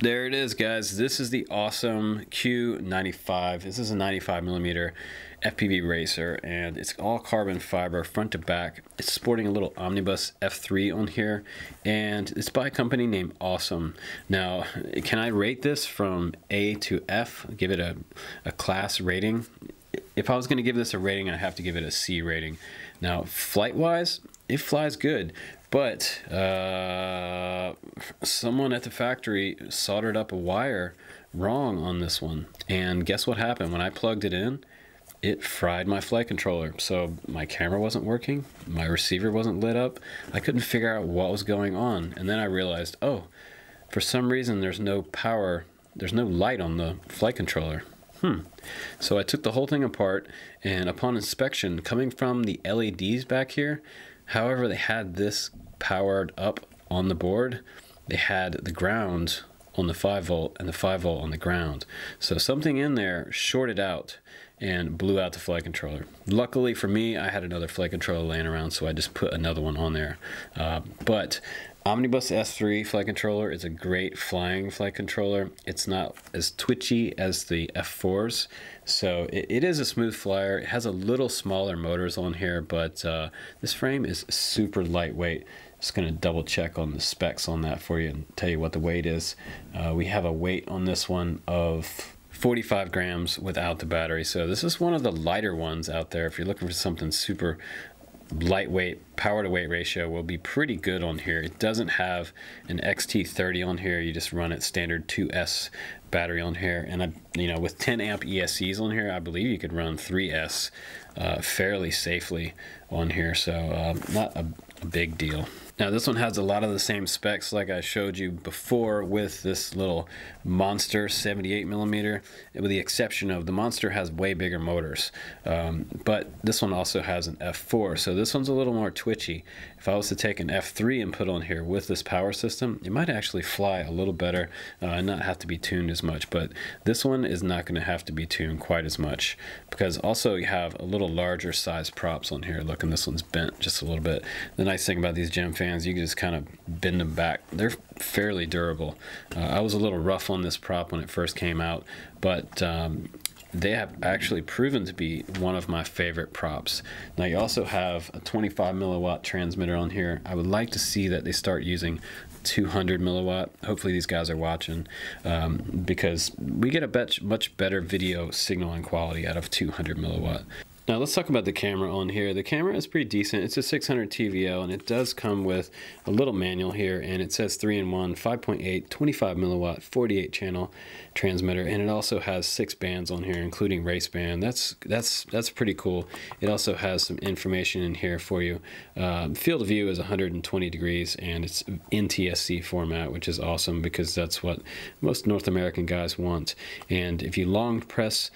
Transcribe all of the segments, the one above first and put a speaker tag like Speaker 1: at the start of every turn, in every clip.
Speaker 1: There it is, guys. This is the Awesome Q95. This is a 95mm FPV racer, and it's all carbon fiber front to back. It's sporting a little omnibus F3 on here, and it's by a company named Awesome. Now, can I rate this from A to F, give it a class rating? If I was going to give this a rating, I have to give it a C rating. Now, flight-wise, it flies good, but someone at the factory soldered up a wire wrong on this one. And guess what happened? When I plugged it in, it fried my flight controller. So my camera wasn't working, my receiver wasn't lit up. I couldn't figure out what was going on. And then I realized, oh, for some reason there's no power, there's no light on the flight controller. So I took the whole thing apart, and upon inspection, coming from the LEDs back here, however they had this powered up on the board, they had the ground on the 5 volt and the 5 volt on the ground. So something in there shorted out and blew out the flight controller. Luckily for me, I had another flight controller laying around, so I just put another one on there. But Omnibus S3 flight controller is a great flying flight controller. It's not as twitchy as the F4s, so it is a smooth flyer. It has a little smaller motors on here, but this frame is super lightweight. Just going to double check on the specs on that for you and tell you what the weight is. We have a weight on this one of 45 grams without the battery, so this is one of the lighter ones out there. If you're looking for something super lightweight, power to weight ratio will be pretty good on here. It doesn't have an XT30 on here. You just run it standard 2S battery on here, and you know, with 10 amp ESCs on here, I believe you could run 3S fairly safely on here, so not a big deal. Now this one has a lot of the same specs like I showed you before with this little Monster 78mm, with the exception of the Monster has way bigger motors, but this one also has an F4, so this one's a little more twitchy. If I was to take an F3 and put on here with this power system, it might actually fly a little better and not have to be tuned as much, but this one is not going to have to be tuned quite as much, because also you have a little larger size props on here. Look, and this one's bent just a little bit. The nice thing about these Gemfam fans, you can just kind of bend them back. They're fairly durable. I was a little rough on this prop when it first came out, but they have actually proven to be one of my favorite props. Now you also have a 25 milliwatt transmitter on here. I would like to see that they start using 200 milliwatt. Hopefully these guys are watching, because we get a much better video signal and quality out of 200 milliwatt. Now let's talk about the camera on here. The camera is pretty decent. It's a 600 TVL, and it does come with a little manual here, and it says 3-in-1, 5.8, 25 milliwatt, 48 channel transmitter, and it also has 6 bands on here, including race band. That's pretty cool. It also has some information in here for you. Field of view is 120 degrees, and it's NTSC format, which is awesome because that's what most North American guys want. And if you long press,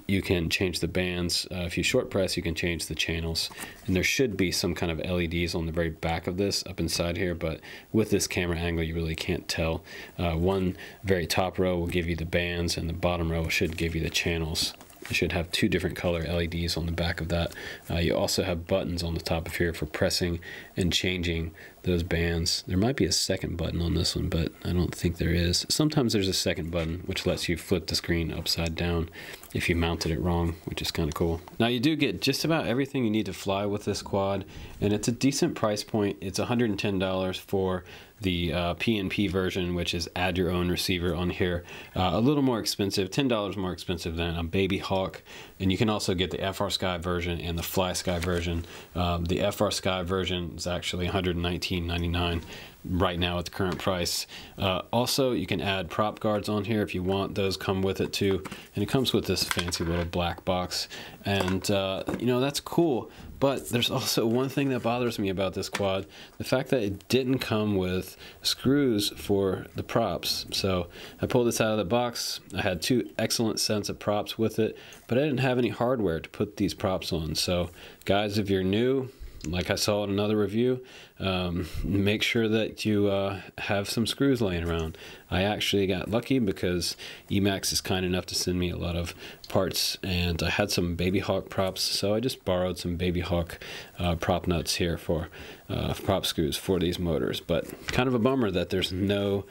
Speaker 1: you can change the bands. If you short press, you can change the channels. And there should be some kind of LEDs on the very back of this up inside here, but with this camera angle, you really can't tell. One very top row will give you the bands, and the bottom row should give you the channels. You should have 2 different color LEDs on the back of that. You also have buttons on the top of here for pressing and changing those bands. There might be a second button on this one, but I don't think there is. Sometimes there's a second button which lets you flip the screen upside down if you mounted it wrong, which is kind of cool. Now you do get just about everything you need to fly with this quad, and it's a decent price point. It's $110 for the PNP version, which is add your own receiver on here. A little more expensive, $10 more expensive than a Baby Hawk, and you can also get the FrSky version and the FlySky version. The FrSky version is actually $119.99 right now at the current price. Also, you can add prop guards on here if you want. Those come with it too, and it comes with this fancy little black box, and you know, that's cool. But there's also one thing that bothers me about this quad, the fact that it didn't come with screws for the props. So I pulled this out of the box. I had 2 excellent sets of props with it, but I didn't have any hardware to put these props on. So guys, if you're new, like I saw in another review, make sure that you have some screws laying around. I actually got lucky because Emax is kind enough to send me a lot of parts, and I had some Baby Hawk props, so I just borrowed some Baby Hawk prop nuts here for prop screws for these motors. But kind of a bummer that there's no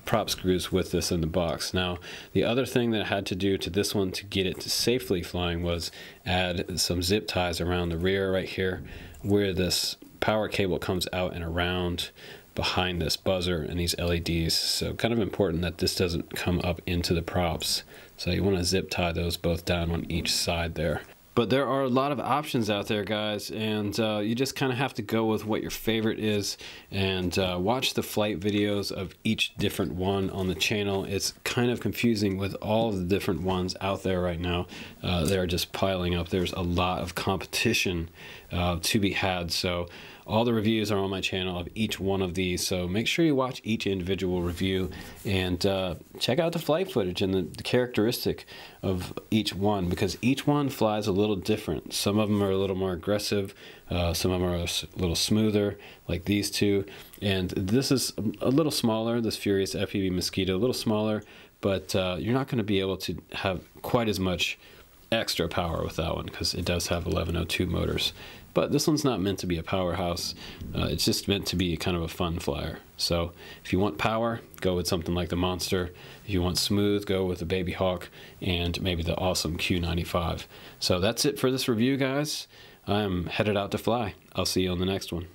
Speaker 1: prop screws with this in the box. Now, the other thing that I had to do to this one to get it to safely flying was add some zip ties around the rear right here, where this power cable comes out and around behind this buzzer and these LEDs. So kind of important that this doesn't come up into the props. So you want to zip tie those both down on each side there. But there are a lot of options out there, guys, and you just kind of have to go with what your favorite is, and watch the flight videos of each different one on the channel. It's kind of confusing with all of the different ones out there right now. They're just piling up. There's a lot of competition to be had, so all the reviews are on my channel of each one of these, so make sure you watch each individual review and check out the flight footage and the characteristic of each one, because each one flies a little different. Some of them are a little more aggressive, some of them are a little smoother, like these two, and this is a little smaller, this Furious FPV Mosquito, a little smaller, but you're not going to be able to have quite as much extra power with that one because it does have 1102 motors. But this one's not meant to be a powerhouse. It's just meant to be kind of a fun flyer. So if you want power, go with something like the Monster. If you want smooth, go with the Baby Hawk and maybe the Awesome Q95. So that's it for this review, guys. I'm headed out to fly. I'll see you on the next one.